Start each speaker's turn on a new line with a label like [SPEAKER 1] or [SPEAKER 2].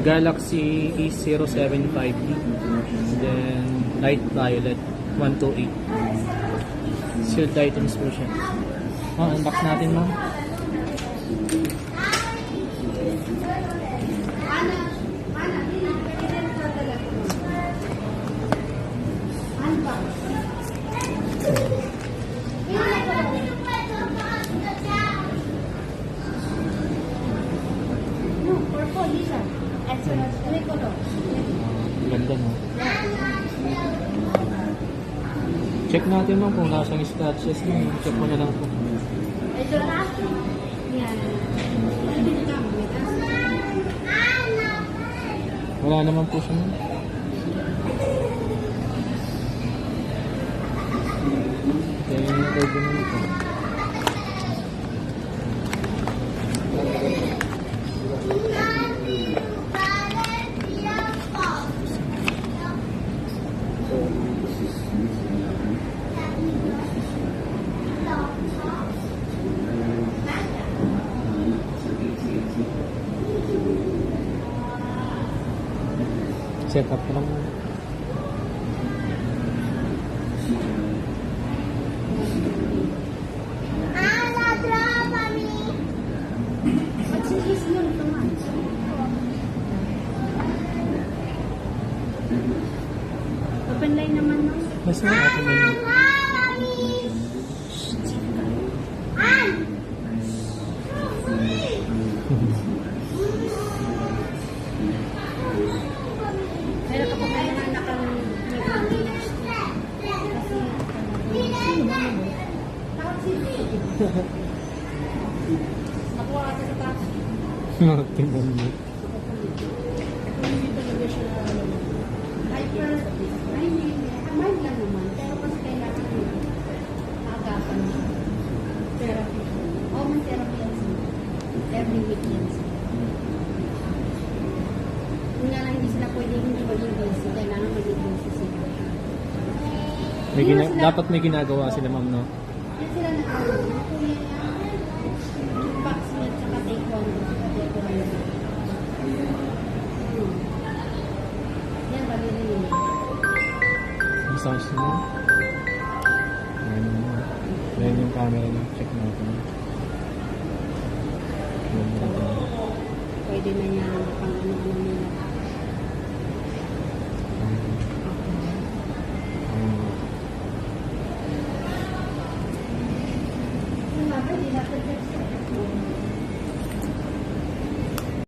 [SPEAKER 1] Galaxy E075, then light violet 128. Sealed items po siya. Unbox natin, ma'am. Ganda, no? Check natin, ma'am, kung nasang scratches mo. Check mo na lang po. Wala naman po siya, ma'am. Kaya yung order na ito. Set up ko lang.
[SPEAKER 2] Open line naman, no?
[SPEAKER 1] Mas na open line.
[SPEAKER 2] Meron ka pa kayo na nakuha ka sa taas.
[SPEAKER 1] Tingnan mo.
[SPEAKER 2] Amay lang naman, pero kasi kailangan agapan therapy. May therapy yan sila. Every week yan sila. Kung nga lang hindi sila pwedeng hindi maging busy, kailangan maging busy sila.
[SPEAKER 1] Dapat may ginagawa sila, ma'am, no?
[SPEAKER 2] Yan sila nag-ano, kuya niya, boxing at saka taekwondo. Yan, bali rin yun.
[SPEAKER 1] Massage mo. Ayan yung camera na. Check natin.
[SPEAKER 2] Pwede na yan pang ano-ano nila.